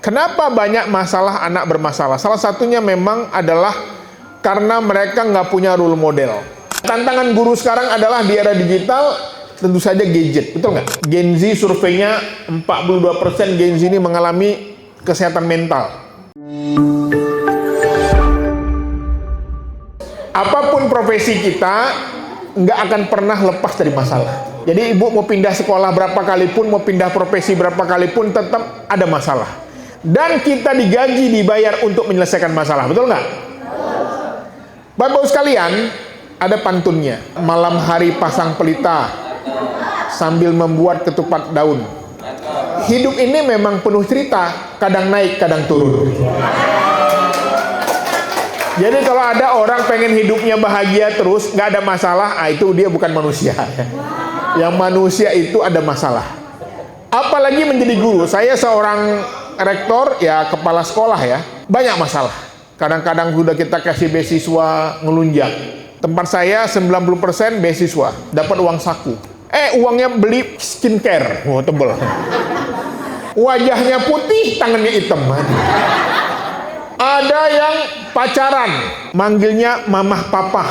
Kenapa banyak masalah anak bermasalah? Salah satunya memang adalah karena mereka nggak punya role model. Tantangan guru sekarang adalah di era digital, tentu saja gadget, betul nggak? Gen Z surveinya 42% Gen Z ini mengalami kesehatan mental. Apapun profesi kita, nggak akan pernah lepas dari masalah. Jadi ibu mau pindah sekolah berapa kali pun, mau pindah profesi berapa kali pun, tetap ada masalah. Dan kita digaji, dibayar untuk menyelesaikan masalah, betul nggak? Bapak-ibu sekalian, ada pantunnya. Malam hari pasang pelita, sambil membuat ketupat daun. Hidup ini memang penuh cerita, kadang naik, kadang turun. Jadi kalau ada orang pengen hidupnya bahagia terus, nggak ada masalah, itu dia bukan manusia. Yang manusia itu ada masalah. Apalagi menjadi guru. Saya seorang rektor, ya kepala sekolah ya, banyak masalah. Kadang-kadang sudah kita kasih beasiswa ngelunjak. Tempat saya 90% beasiswa, dapat uang saku. Uangnya beli skincare, tebel. Wajahnya putih, tangannya hitam. Ada yang pacaran, manggilnya mamah papa.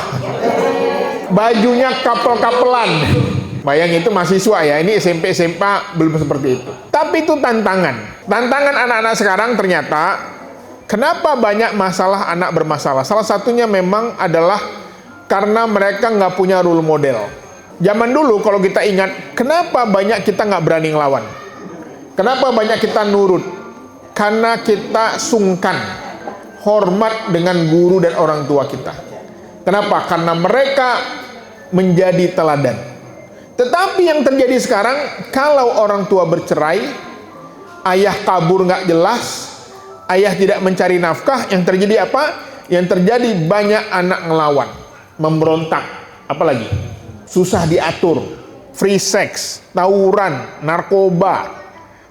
Bajunya kapel-kapelan. Bayang itu mahasiswa ya, ini SMP SMA belum seperti itu. Tapi itu tantangan. Tantangan anak-anak sekarang ternyata, kenapa banyak masalah anak bermasalah? Salah satunya memang adalah karena mereka nggak punya role model. Zaman dulu kalau kita ingat, kenapa banyak kita nggak berani ngelawan? Kenapa banyak kita nurut? Karena kita sungkan, hormat dengan guru dan orang tua kita. Kenapa? Karena mereka menjadi teladan. Tetapi yang terjadi sekarang, kalau orang tua bercerai, ayah kabur nggak jelas, ayah tidak mencari nafkah, yang terjadi apa? Yang terjadi banyak anak ngelawan, memberontak, apalagi susah diatur, free sex, tawuran, narkoba.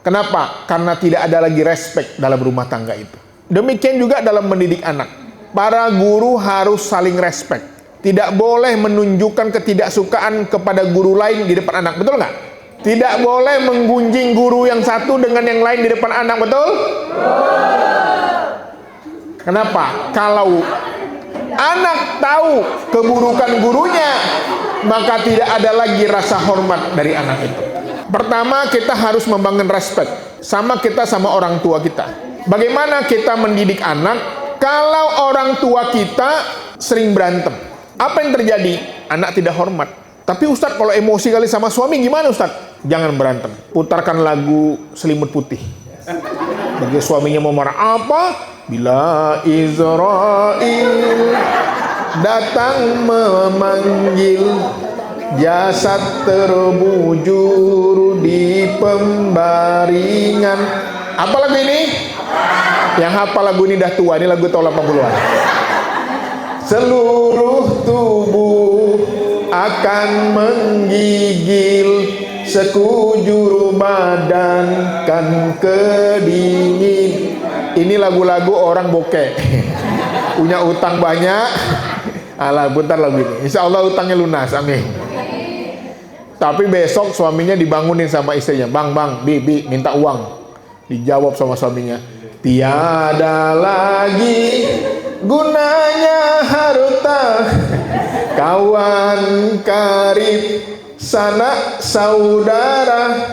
Kenapa? Karena tidak ada lagi respect dalam rumah tangga itu. Demikian juga dalam mendidik anak. Para guru harus saling respect. Tidak boleh menunjukkan ketidaksukaan kepada guru lain di depan anak, betul nggak? Tidak boleh menggunjing guru yang satu dengan yang lain di depan anak, betul? Kenapa? Kalau anak tahu keburukan gurunya, maka tidak ada lagi rasa hormat dari anak itu. Pertama, kita harus membangun respect. Sama kita sama orang tua kita. Bagaimana kita mendidik anak kalau orang tua kita sering berantem? Apa yang terjadi? Anak tidak hormat. Tapi Ustadz, kalau emosi kali sama suami gimana Ustadz? Jangan berantem. Putarkan lagu Selimut Putih. Bagi suaminya mau marah, apa? Bila Israel datang memanggil, jasad terbujur di pembaringan. Apa lagu ini? Yang hafal lagu ini dah tua, ini lagu tahun 80-an. Seluruh tubuh akan menggigil, sekujur badan kan kedingin. Ini lagu-lagu orang bokeh. Punya utang banyak. Alah, bentar lagu ini. Insya Allah utangnya lunas, amin. Tapi besok suaminya dibangunin sama istrinya. Bang, Bibi minta uang. Dijawab sama suaminya, tiada lagi gunanya harta, kawan karib sanak saudara,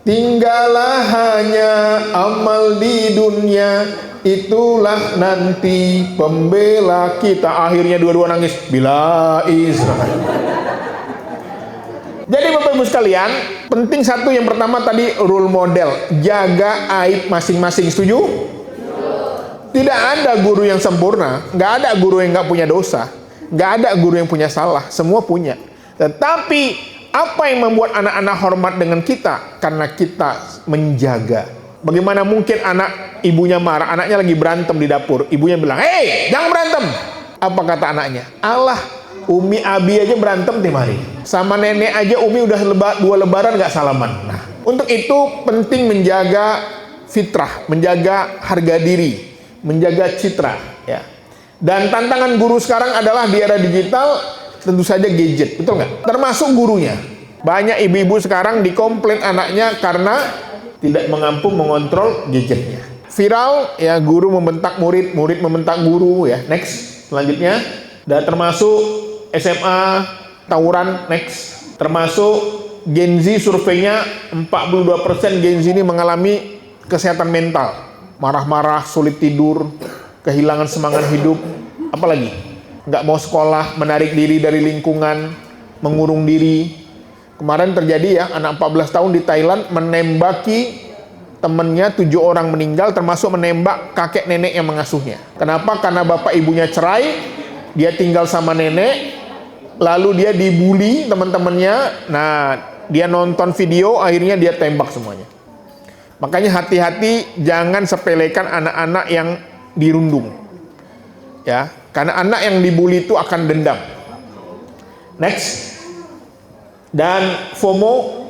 tinggallah hanya amal di dunia, itulah nanti pembela kita. Akhirnya dua-dua nangis, bila Israel. Jadi Bapak-Ibu sekalian, penting satu yang pertama tadi role model, jaga aib masing-masing, setuju? Tidak ada guru yang sempurna, nggak ada guru yang nggak punya dosa, nggak ada guru yang punya salah, semua punya. Tetapi apa yang membuat anak-anak hormat dengan kita? Karena kita menjaga. Bagaimana mungkin anak ibunya marah, anaknya lagi berantem di dapur, ibunya bilang, "Hei, jangan berantem." Apa kata anaknya? Allah, Umi Abi aja berantem tiap hari. Sama nenek aja Umi udah 2 lebaran nggak salaman. Nah, untuk itu penting menjaga fitrah, menjaga harga diri, menjaga citra, ya. Dan tantangan guru sekarang adalah di era digital, tentu saja gadget, betul nggak? Termasuk gurunya. Banyak ibu-ibu sekarang dikomplain anaknya karena tidak mampu mengontrol gadgetnya. viral ya, guru membentak murid, murid membentak guru ya. Next, selanjutnya. Dan termasuk SMA tawuran. Next, termasuk Gen Z, surveinya 42% Gen Z ini mengalami kesehatan mental, marah-marah, sulit tidur, kehilangan semangat hidup, apalagi nggak mau sekolah, menarik diri dari lingkungan, mengurung diri. Kemarin terjadi ya, anak 14 tahun di Thailand menembaki temennya, 7 orang meninggal, termasuk menembak kakek nenek yang mengasuhnya. Kenapa? Karena bapak ibunya cerai, dia tinggal sama nenek, lalu dia dibully teman-temannya. Nah, dia nonton video, akhirnya dia tembak semuanya. Makanya hati-hati, jangan sepelekan anak-anak yang dirundung. Ya, karena anak yang dibully itu akan dendam. Next. Dan FOMO,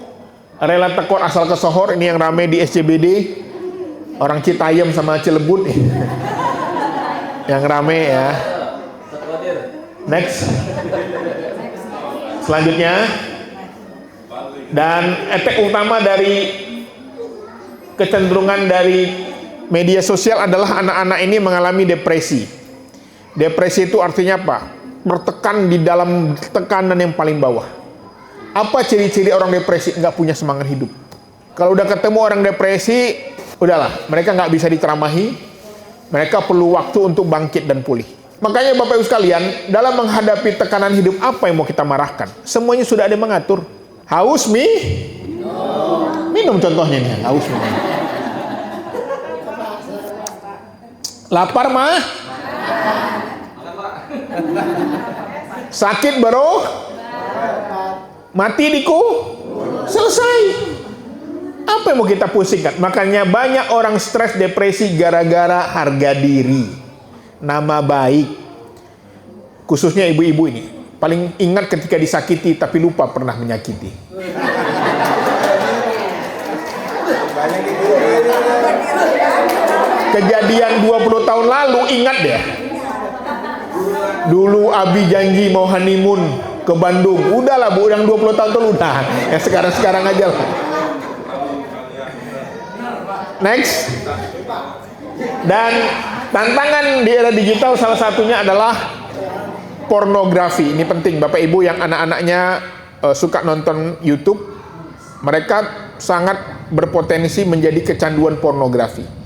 rela tekor asal kesohor, ini yang rame di SCBD, orang Citayam sama Cilebut yang rame ya. Next. Selanjutnya, dan efek utama dari kecenderungan dari media sosial adalah anak-anak ini mengalami depresi. Depresi itu artinya apa? Tertekan di dalam tekanan yang paling bawah. Apa ciri-ciri orang depresi? Nggak punya semangat hidup. Kalau udah ketemu orang depresi, udahlah, mereka nggak bisa diceramahi, mereka perlu waktu untuk bangkit dan pulih. Makanya Bapak Ibu sekalian, dalam menghadapi tekanan hidup, apa yang mau kita marahkan? Semuanya sudah ada yang mengatur. Haus minum contohnya nih, haus minum. Lapar mah? Sakit baru? Mati diku? Selesai. Apa yang mau kita pusingkan? Makanya banyak orang stres, depresi gara-gara harga diri, nama baik. Khususnya ibu-ibu ini paling ingat ketika disakiti tapi lupa pernah menyakiti. Kejadian 20 tahun lalu, ingat deh. Dulu Abi janji mau honeymoon ke Bandung. Udahlah Bu, yang 20 tahun itu udah. Ya sekarang aja lah. Next. Dan tantangan di era digital salah satunya adalah pornografi. Ini penting Bapak Ibu yang anak-anaknya suka nonton YouTube. Mereka sangat berpotensi menjadi kecanduan pornografi.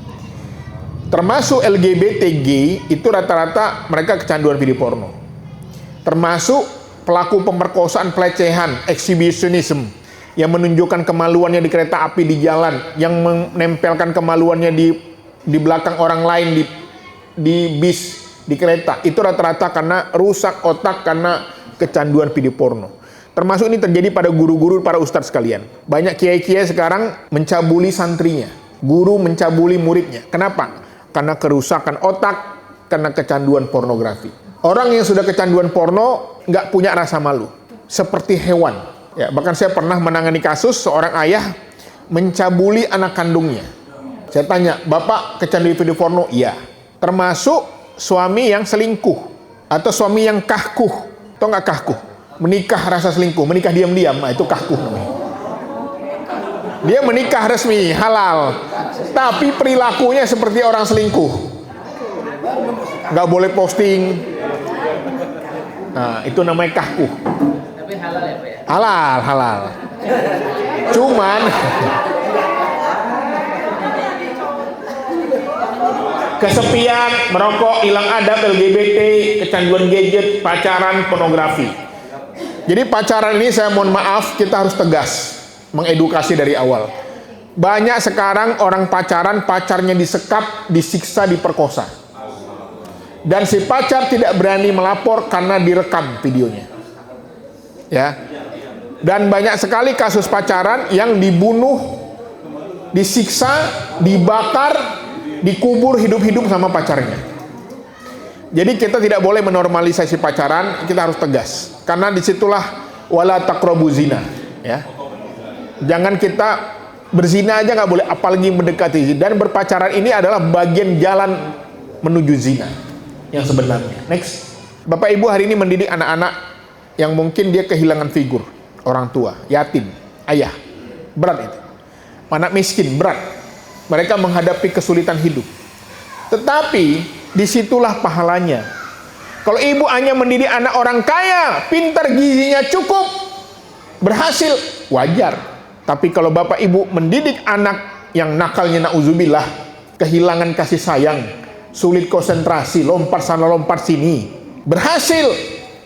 Termasuk LGBTG itu rata-rata mereka kecanduan video porno. Termasuk pelaku pemerkosaan, pelecehan, exhibitionism, yang menunjukkan kemaluannya di kereta api, di jalan, yang menempelkan kemaluannya di belakang orang lain, di bis, di kereta. Itu rata-rata karena rusak otak, karena kecanduan video porno. Termasuk ini terjadi pada guru-guru, para ustadz sekalian. Banyak kiai-kiai sekarang mencabuli santrinya, guru mencabuli muridnya. Kenapa? Karena kerusakan otak, karena kecanduan pornografi. Orang yang sudah kecanduan porno nggak punya rasa malu, seperti hewan. Ya, bahkan saya pernah menangani kasus seorang ayah mencabuli anak kandungnya. Saya tanya, Bapak kecanduan video porno? Iya. Termasuk suami yang selingkuh atau suami yang kahkuh. Atau nggak kahkuh? Menikah rasa selingkuh, menikah diam-diam, nah itu kahkuh namanya. Dia menikah resmi, halal, tapi perilakunya seperti orang selingkuh. Nggak boleh posting. Nah, itu namanya kahkuh. Tapi halal ya Pak ya? Halal. Cuman kesepian, merokok, hilang adab, LGBT, kecanduan gadget, pacaran, pornografi. Jadi pacaran ini saya mohon maaf, kita harus tegas mengedukasi dari awal. Banyak sekarang orang pacaran, pacarnya disekap, disiksa, diperkosa. Dan si pacar tidak berani melapor karena direkam videonya. Ya. Dan banyak sekali kasus pacaran yang dibunuh, disiksa, dibakar, dikubur hidup-hidup sama pacarnya. Jadi kita tidak boleh menormalisasi pacaran, kita harus tegas. Karena disitulah wala taqrabu zina. Ya. Jangan kita berzina aja nggak boleh, apalagi mendekati zina. Dan berpacaran ini adalah bagian jalan menuju zina yang sebenarnya. Next. Bapak Ibu hari ini mendidik anak-anak yang mungkin dia kehilangan figur orang tua, yatim, ayah. Berat itu. Anak miskin, berat. mereka menghadapi kesulitan hidup. Tetapi disitulah pahalanya. Kalau ibu hanya mendidik anak orang kaya, pintar, gizinya cukup, berhasil, wajar. Tapi kalau bapak ibu mendidik anak yang nakalnya na'udzubillah, kehilangan kasih sayang, sulit konsentrasi, lompat sana lompat sini, berhasil,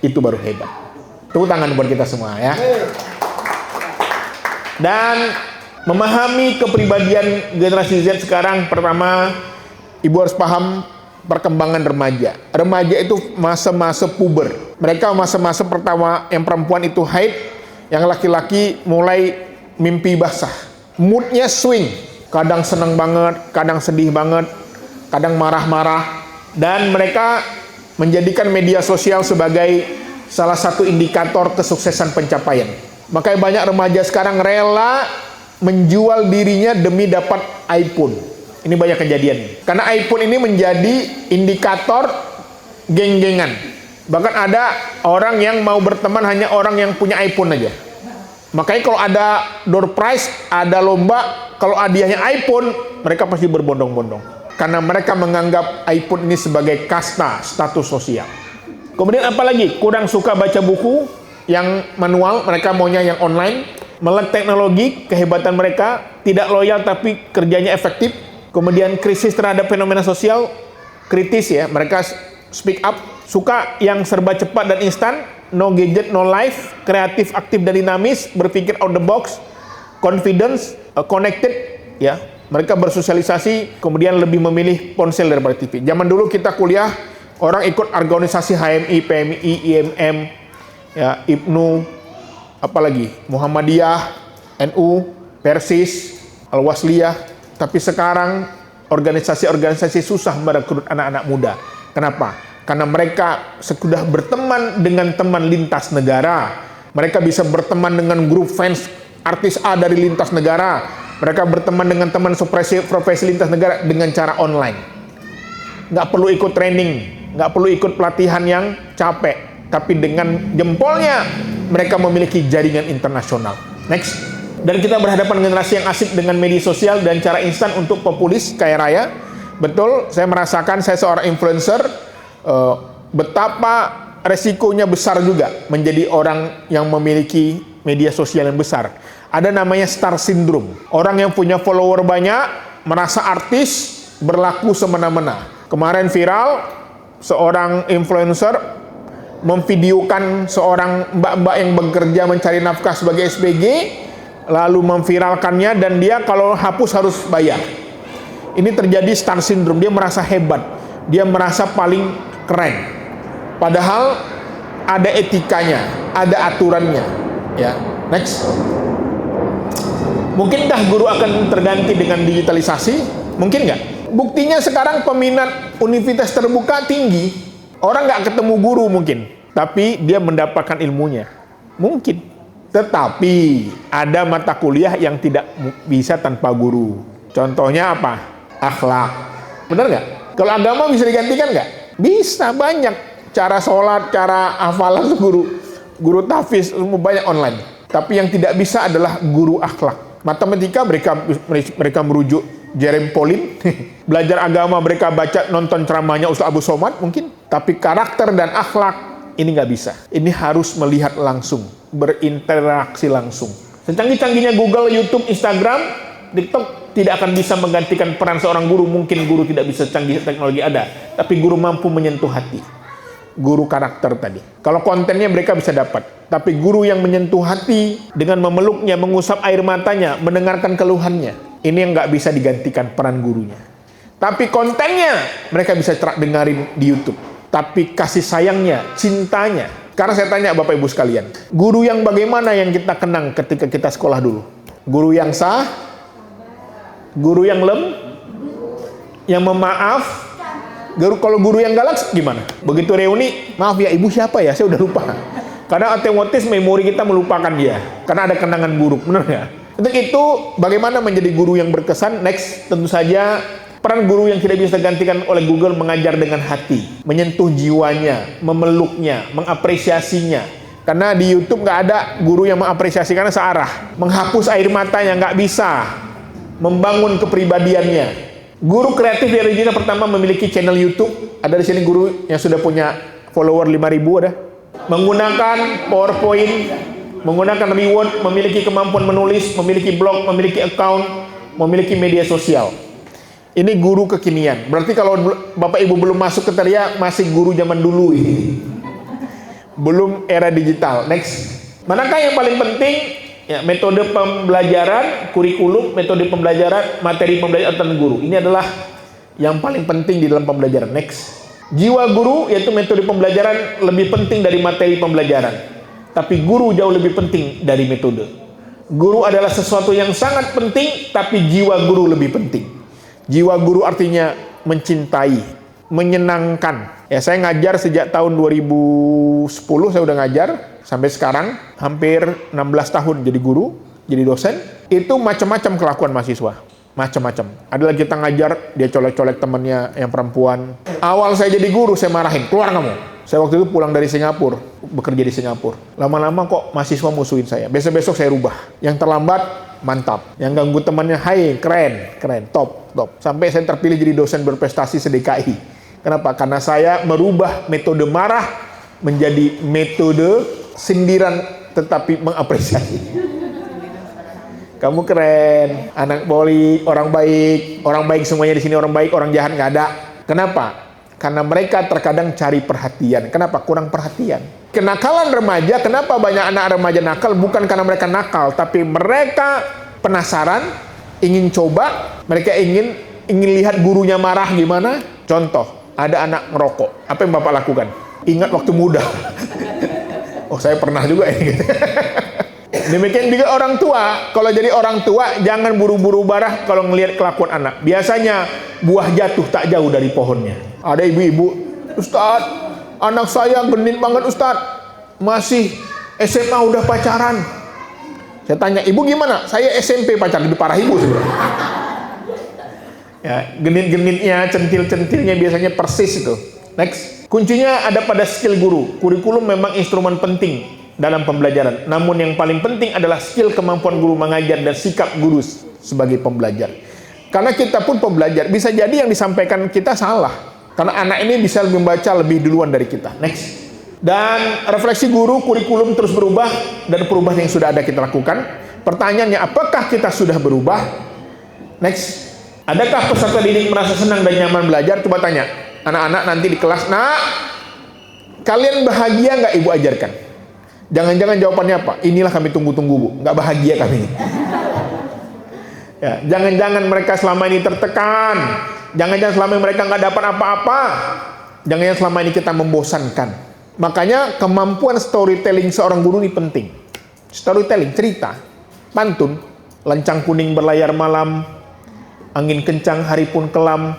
itu baru hebat. Tepuk tangan buat kita semua ya. Dan memahami kepribadian generasi Z sekarang, pertama ibu harus paham perkembangan remaja. Remaja itu masa-masa puber. Mereka masa-masa pertama, yang perempuan itu haid, yang laki-laki mulai mimpi basah. Moodnya swing, kadang senang banget, kadang sedih banget, kadang marah-marah. Dan mereka menjadikan media sosial sebagai salah satu indikator kesuksesan pencapaian. Makanya banyak remaja sekarang rela menjual dirinya demi dapat iPhone. Ini banyak kejadian. Karena iPhone ini menjadi indikator geng-gengan. Bahkan ada orang yang mau berteman hanya orang yang punya iPhone aja. Makanya kalau ada door prize, ada lomba, kalau hadiahnya iPhone, mereka pasti berbondong-bondong. Karena mereka menganggap iPhone ini sebagai kasta, status sosial. Kemudian apalagi? Kurang suka baca buku yang manual, mereka maunya yang online. Melek teknologi, kehebatan mereka, tidak loyal tapi kerjanya efektif. Kemudian krisis terhadap fenomena sosial, kritis ya, mereka speak up. Suka yang serba cepat dan instan, no gadget, no life, kreatif, aktif dan dinamis, berpikir out the box, confidence, connected ya. Mereka bersosialisasi, kemudian lebih memilih ponsel daripada TV. Zaman dulu kita kuliah, orang ikut organisasi HMI, PMI, IMM, ya, IPNU, apalagi Muhammadiyah, NU, Persis, Al-Wasliyah. Tapi sekarang organisasi-organisasi susah merekrut anak-anak muda. Kenapa? Karena mereka sudah berteman dengan teman lintas negara. Mereka bisa berteman dengan grup fans artis A dari lintas negara. Mereka berteman dengan teman profesi lintas negara dengan cara online. Nggak perlu ikut training, nggak perlu ikut pelatihan yang capek. Tapi dengan jempolnya, mereka memiliki jaringan internasional. Next. Dan kita berhadapan dengan generasi yang asik dengan media sosial dan cara instan untuk populis kaya raya. Betul, saya merasakan, saya seorang influencer, betapa resikonya besar juga menjadi orang yang memiliki media sosial yang besar. Ada namanya star syndrome. Orang yang punya follower banyak, merasa artis, berlaku semena-mena. Kemarin viral, seorang influencer memvideokan seorang mbak-mbak yang bekerja mencari nafkah sebagai SPG, lalu memviralkannya, dan dia kalau hapus harus bayar. Ini terjadi star syndrome. Dia merasa hebat, dia merasa paling keren, padahal ada etikanya, ada aturannya ya. Next. Mungkinkah guru akan terganti dengan digitalisasi? Mungkin nggak? Buktinya sekarang peminat universitas terbuka tinggi. Orang nggak ketemu guru mungkin, tapi dia mendapatkan ilmunya. Mungkin. Tetapi ada mata kuliah yang tidak bisa tanpa guru. Contohnya apa? Akhlak. Benar nggak? Kalau agama bisa digantikan nggak? Bisa, banyak. Cara sholat, cara hafalan guru tahfiz, banyak online. Tapi yang tidak bisa adalah guru akhlak. Matematika mereka merujuk Jeremy Pauline. Belajar agama mereka baca, nonton ceramahnya Ustaz Abu Somad mungkin. Tapi karakter dan akhlak ini nggak bisa. Ini harus melihat langsung, berinteraksi langsung. Secanggih-canggihnya Google, YouTube, Instagram, TikTok tidak akan bisa menggantikan peran seorang guru. Mungkin guru tidak bisa canggih teknologi ada, tapi guru mampu menyentuh hati. Guru karakter tadi. Kalau kontennya mereka bisa dapat, tapi guru yang menyentuh hati dengan memeluknya, mengusap air matanya, mendengarkan keluhannya, ini yang nggak bisa digantikan peran gurunya. Tapi kontennya mereka bisa dengarin di YouTube. Tapi kasih sayangnya, cintanya. Karena saya tanya Bapak Ibu sekalian, guru yang bagaimana yang kita kenang ketika kita sekolah dulu? Guru yang sah? Guru yang yang memaaf? Kalau guru yang galak gimana? Begitu reuni, maaf ya ibu siapa ya? Saya udah lupa. Karena otomatis memori kita melupakan dia. Karena ada kenangan buruk, benar nggak? Untuk itu, bagaimana menjadi guru yang berkesan? Next, tentu saja peran guru yang tidak bisa digantikan oleh Google, mengajar dengan hati, menyentuh jiwanya, memeluknya, mengapresiasinya. Karena di YouTube nggak ada guru yang mengapresiasi, karena searah. Menghapus air matanya nggak bisa. membangun kepribadiannya. Guru kreatif dari kita pertama memiliki channel YouTube. Ada di sini guru yang sudah punya follower 5.000 ada. Menggunakan PowerPoint, menggunakan reward, memiliki kemampuan menulis, memiliki blog, memiliki account, memiliki media sosial. Ini guru kekinian. Berarti kalau Bapak Ibu belum masuk ke Teria, masih guru zaman dulu ini. Belum era digital. Next. Manakah yang paling penting? Ya, metode pembelajaran, kurikulum, metode pembelajaran, materi pembelajaran dan guru. Ini adalah yang paling penting di dalam pembelajaran. Next. Jiwa guru yaitu metode pembelajaran lebih penting dari materi pembelajaran. Tapi guru jauh lebih penting dari metode. Guru adalah sesuatu yang sangat penting, tapi jiwa guru lebih penting. Jiwa guru artinya mencintai, menyenangkan. Ya, saya ngajar sejak tahun 2010 saya udah ngajar sampai sekarang hampir 16 tahun jadi guru, jadi dosen. Itu macam-macam kelakuan mahasiswa, macam-macam. Ada lagi kita ngajar dia colek-colek temannya yang perempuan. Awal saya jadi guru saya marahin, keluar kamu. Saya waktu itu pulang dari Singapura, bekerja di Singapura. Lama-lama kok mahasiswa musuhin saya. Besok-besok saya rubah. Yang terlambat, mantap. Yang ganggu temannya, hai, keren, top. Sampai saya terpilih jadi dosen berprestasi se-DKI. Kenapa? Karena saya merubah metode marah menjadi metode sindiran tetapi mengapresiasi. Kamu keren, anak poli, orang baik semuanya di sini orang baik, orang jahat nggak ada. Kenapa? Karena mereka terkadang cari perhatian. Kenapa? Kurang perhatian. Kenakalan remaja, kenapa banyak anak remaja nakal? Bukan karena mereka nakal, tapi mereka penasaran, ingin coba, mereka ingin lihat gurunya marah gimana. Contoh, ada anak ngerokok. Apa yang Bapak lakukan? Ingat waktu muda. Oh, saya pernah juga ini. Demikian juga orang tua. Kalau jadi orang tua, jangan buru-buru marah kalau ngelihat kelakuan anak. Biasanya buah jatuh tak jauh dari pohonnya. Ada ibu-ibu, Ustadz, anak saya genit banget Ustadz, masih SMA udah pacaran. Saya tanya, ibu gimana? Saya SMP pacaran, lebih parah ibu sebenarnya. Ya, genit-genitnya, centil-centilnya biasanya persis itu. Next. Kuncinya ada pada skill guru. Kurikulum memang instrumen penting dalam pembelajaran. Namun yang paling penting adalah skill kemampuan guru mengajar dan sikap guru sebagai pembelajar. Karena kita pun pembelajar, bisa jadi yang disampaikan kita salah. Karena anak ini bisa membaca lebih duluan dari kita. Next. Dan refleksi guru, kurikulum terus berubah dan perubahan yang sudah ada kita lakukan. Pertanyaannya, apakah kita sudah berubah? Next. Adakah peserta didik merasa senang dan nyaman belajar? Coba tanya anak-anak nanti di kelas, nak, kalian bahagia nggak ibu ajarkan? Jangan-jangan jawabannya apa? Inilah kami tunggu-tunggu bu, nggak bahagia kami. Ya, jangan-jangan mereka selama ini tertekan. Jangan-jangan selama ini mereka nggak dapat apa-apa. Jangan-jangan selama ini kita membosankan. Makanya kemampuan storytelling seorang guru ini penting. Storytelling, cerita, pantun, lancang kuning berlayar malam, angin kencang hari pun kelam,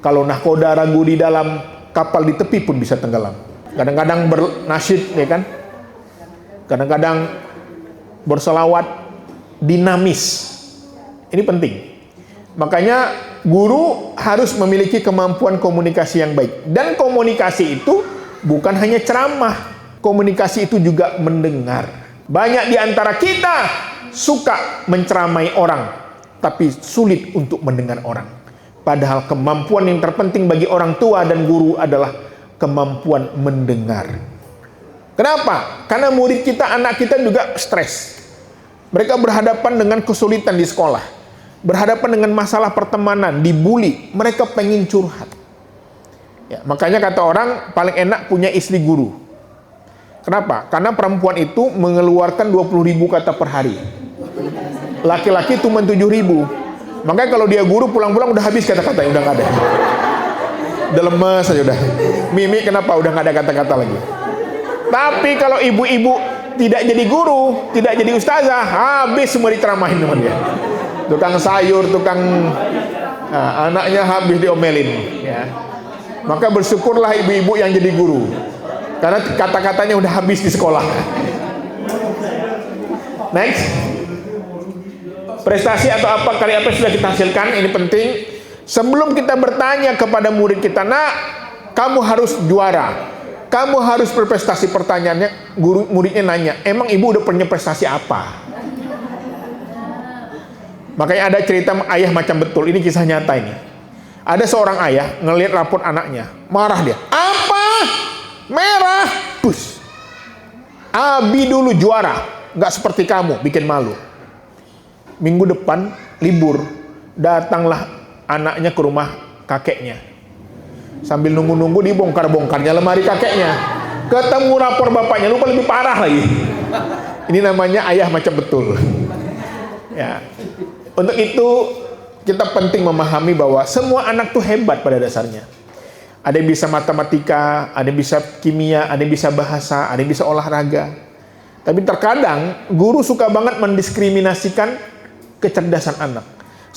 kalau nahkoda ragu di dalam, kapal di tepi pun bisa tenggelam. Kadang-kadang bernasyid, ya kan? Kadang-kadang berselawat, dinamis. Ini penting. Makanya guru harus memiliki kemampuan komunikasi yang baik. Dan komunikasi itu bukan hanya ceramah. Komunikasi itu juga mendengar. Banyak di antara kita suka menceramai orang, tapi sulit untuk mendengar orang. Padahal kemampuan yang terpenting bagi orang tua dan guru adalah kemampuan mendengar. Kenapa? Karena murid kita, anak kita juga stres. Mereka berhadapan dengan kesulitan di sekolah. Berhadapan dengan masalah pertemanan, dibully, mereka pengen curhat. Ya, makanya kata orang paling enak punya istri guru. Kenapa? Karena perempuan itu mengeluarkan 20.000 kata per hari. Laki-laki cuma 7.000. Makanya kalau dia guru pulang-pulang udah habis kata-kata, udah nggak ada. Udah lemes aja udah. Mimi kenapa udah nggak ada kata-kata lagi. Tapi kalau ibu-ibu tidak jadi guru, tidak jadi ustazah, habis semua diceramahin sama dia. Tukang sayur, anaknya habis diomelin, ya. Maka bersyukurlah ibu-ibu yang jadi guru, karena kata-katanya udah habis di sekolah. Next, prestasi atau apa karya apa sudah kita hasilkan, ini penting. Sebelum kita bertanya kepada murid kita, nak, kamu harus juara, kamu harus berprestasi. Pertanyaannya, muridnya nanya, emang ibu udah punya prestasi apa? Makanya ada cerita ayah macam betul. Ini kisah nyata ini. Ada seorang ayah ngelihat raport anaknya, marah dia. Apa? Merah? Pus. Abi dulu juara, nggak seperti kamu, bikin malu. Minggu depan libur, datanglah anaknya ke rumah kakeknya. Sambil nunggu-nunggu dibongkar-bongkarnya lemari kakeknya. Ketemu rapor bapaknya, lupa lebih parah lagi. Ini namanya ayah macam betul. Ya. Untuk itu kita penting memahami bahwa semua anak tuh hebat pada dasarnya. Ada yang bisa matematika, ada yang bisa kimia, ada yang bisa bahasa, ada yang bisa olahraga. Tapi terkadang guru suka banget mendiskriminasikan kecerdasan anak.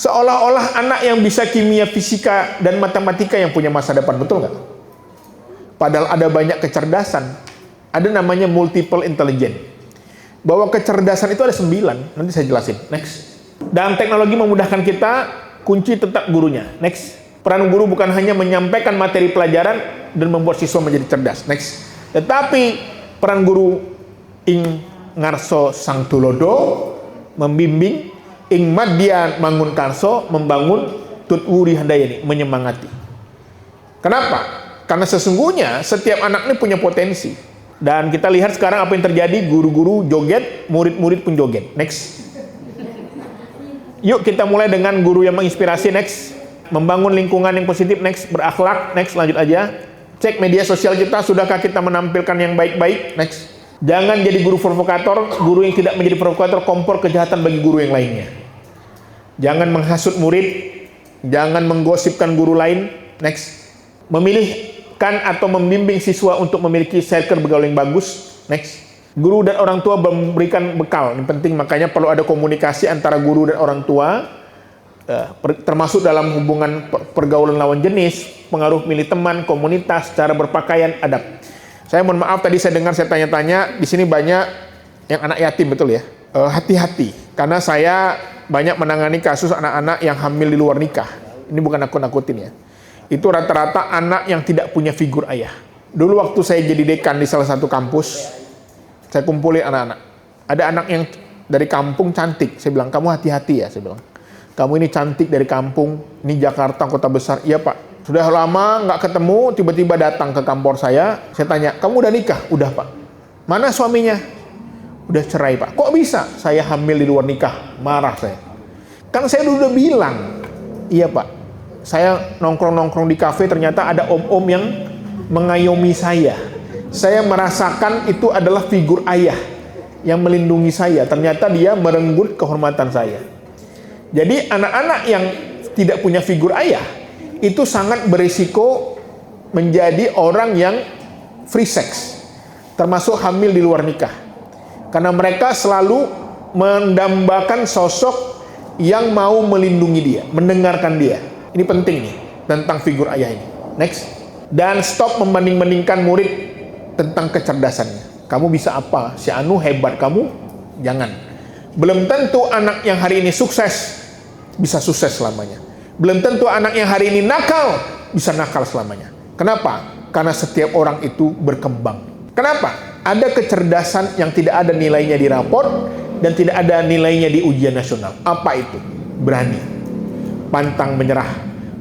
Seolah-olah anak yang bisa kimia, fisika, dan matematika yang punya masa depan, betul nggak? Padahal ada banyak kecerdasan. Ada namanya multiple intelligence. Bahwa kecerdasan itu ada 9. Nanti saya jelasin. Next. Dan teknologi memudahkan kita, kunci tetap gurunya. Next. Peran guru bukan hanya menyampaikan materi pelajaran dan membuat siswa menjadi cerdas. Next. Tetapi peran guru ing ngarso sang tulodo, membimbing, ing madyan mangun karso, membangun tutwuri handayani, menyemangati. Kenapa? Karena sesungguhnya setiap anak ini punya potensi. Dan kita lihat sekarang apa yang terjadi, guru-guru joget, murid-murid pun joget. Next. Yuk kita mulai dengan guru yang menginspirasi. Next. Membangun lingkungan yang positif. Next. Berakhlak. Next. Lanjut aja. Cek media sosial kita, sudahkah kita menampilkan yang baik-baik. Next. Jangan jadi guru provokator. Guru yang tidak menjadi provokator kompor kejahatan bagi guru yang lainnya. Jangan menghasut murid. Jangan menggosipkan guru lain. Next. Memilihkan atau membimbing siswa untuk memiliki circle bergaul yang bagus. Next. Guru dan orang tua memberikan bekal. Ini penting, makanya perlu ada komunikasi antara guru dan orang tua, termasuk dalam hubungan pergaulan lawan jenis, pengaruh milih teman, komunitas, cara berpakaian, adab. Saya mohon maaf tadi saya dengar, saya tanya-tanya, di sini banyak yang anak yatim, betul ya? Hati-hati, karena saya banyak menangani kasus anak-anak yang hamil di luar nikah. Ini bukan nakut-nakutin ya. Itu rata-rata anak yang tidak punya figur ayah. Dulu waktu saya jadi dekan di salah satu kampus, saya kumpulin anak-anak. Ada anak yang dari kampung cantik. Saya bilang, kamu hati-hati ya. Saya bilang, kamu ini cantik dari kampung. Ini Jakarta, kota besar. Iya pak. Sudah lama nggak ketemu, tiba-tiba datang ke kantor saya. Saya tanya, kamu udah nikah? Udah pak. Mana suaminya? Udah cerai pak. Kok bisa? Saya hamil di luar nikah. Marah saya. Kan saya udah bilang. Iya pak. Saya nongkrong-nongkrong di kafe, ternyata ada om-om yang mengayomi saya. Saya merasakan itu adalah figur ayah yang melindungi saya. Ternyata dia merenggut kehormatan saya. Jadi anak-anak yang tidak punya figur ayah itu sangat berisiko menjadi orang yang free sex, termasuk hamil di luar nikah. Karena mereka selalu mendambakan sosok yang mau melindungi dia, mendengarkan dia. Ini penting nih tentang figur ayah ini. Next. Dan stop membanding-bandingkan murid tentang kecerdasannya. Kamu bisa apa? Si Anu hebat, kamu jangan. Belum tentu anak yang hari ini sukses bisa sukses selamanya. Belum tentu anak yang hari ini nakal bisa nakal selamanya. Kenapa? Karena setiap orang itu berkembang. Kenapa? Ada kecerdasan yang tidak ada nilainya di raport dan tidak ada nilainya di ujian nasional. Apa itu? Berani, pantang menyerah,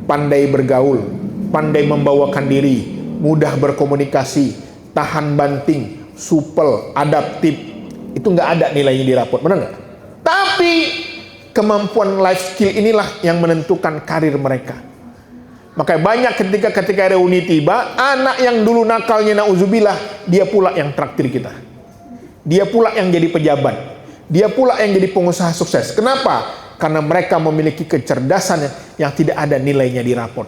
pandai bergaul, pandai membawakan diri, mudah berkomunikasi, tahan banting, supel, adaptif. Itu nggak ada nilainya di raport, benar nggak? Tapi kemampuan life skill inilah yang menentukan karir mereka. Makanya banyak ketika reuni tiba, anak yang dulu nakalnya na'udzubillah, dia pula yang traktir kita. Dia pula yang jadi pejabat. Dia pula yang jadi pengusaha sukses. Kenapa? Karena mereka memiliki kecerdasan yang tidak ada nilainya di raport,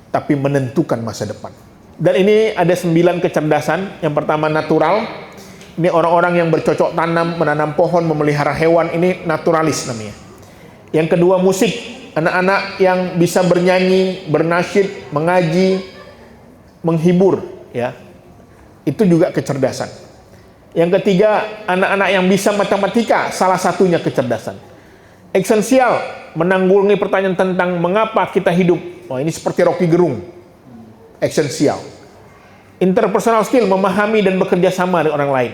tapi menentukan masa depan. Dan ini ada 9 kecerdasan. Yang pertama natural. Ini orang-orang yang bercocok tanam, menanam pohon, memelihara hewan. Ini naturalis namanya. Yang kedua musik. Anak-anak yang bisa bernyanyi, bernasyid, mengaji, menghibur, ya. Itu juga kecerdasan. Yang ketiga, anak-anak yang bisa matematika, salah satunya kecerdasan. Esensial, menanggulangi pertanyaan tentang mengapa kita hidup. Oh, ini seperti Rocky Gerung. Esensial. Interpersonal skill, memahami dan bekerja sama dengan orang lain.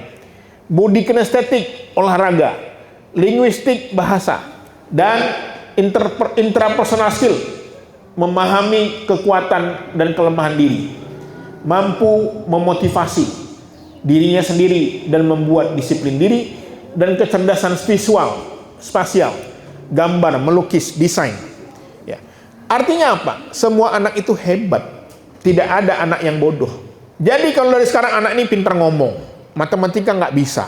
Body kinestetik, olahraga. Linguistik, bahasa. Dan intrapersonal skill, memahami kekuatan dan kelemahan diri, mampu memotivasi dirinya sendiri dan membuat disiplin diri, dan kecerdasan visual, spasial, gambar, melukis, desain. Ya. Artinya apa? Semua anak itu hebat. Tidak ada anak yang bodoh. Jadi kalau dari sekarang anak ini pintar ngomong, matematika nggak bisa,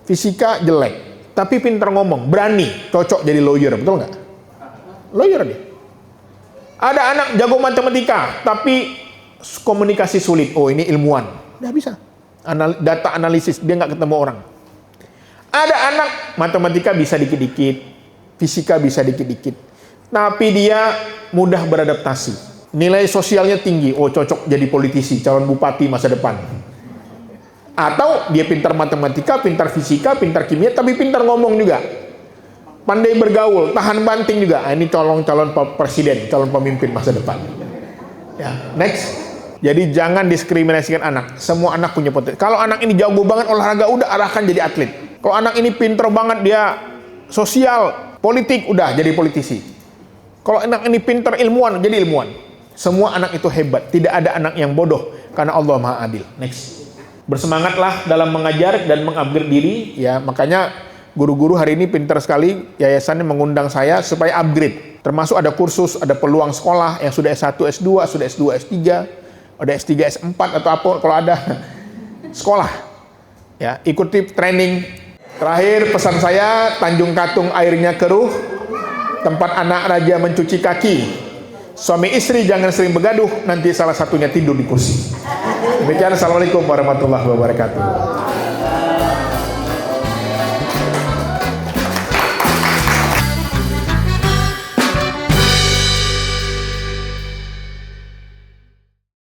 fisika jelek, tapi pintar ngomong, berani, cocok jadi lawyer, betul nggak? Lawyer dia. Ada anak jago matematika, tapi komunikasi sulit. Oh, ini ilmuwan. Nggak bisa. Data analisis, dia nggak ketemu orang. Ada anak matematika bisa dikit-dikit, fisika bisa dikit-dikit, tapi dia mudah beradaptasi. Nilai sosialnya tinggi. Oh, cocok jadi politisi, calon bupati masa depan. Atau dia pintar matematika, pintar fisika, pintar kimia, tapi pintar ngomong juga. Pandai bergaul, tahan banting juga. Ini calon presiden, calon pemimpin masa depan. Ya, next. Jadi jangan diskriminasikan anak. Semua anak punya potensi. Kalau anak ini jago banget olahraga, udah arahkan jadi atlet. Kalau anak ini pintar banget, dia sosial, politik, udah jadi politisi. Kalau anak ini pintar ilmuwan, jadi ilmuwan. Semua anak itu hebat. Tidak ada anak yang bodoh, karena Allah Maha Adil. Next. Bersemangatlah dalam mengajar dan mengupgrade diri. Ya, makanya guru-guru hari ini pintar sekali. Yayasannya mengundang saya supaya upgrade. Termasuk ada kursus, ada peluang sekolah yang sudah S1, S2, sudah S2, S3, ada S3, S4 atau apa kalau ada sekolah. Ya, ikuti training. Terakhir pesan saya, Tanjung Katung airnya keruh, tempat anak raja mencuci kaki. Suami istri jangan sering begaduh, nanti salah satunya tidur di kursi. Demikian, assalamualaikum warahmatullahi wabarakatuh.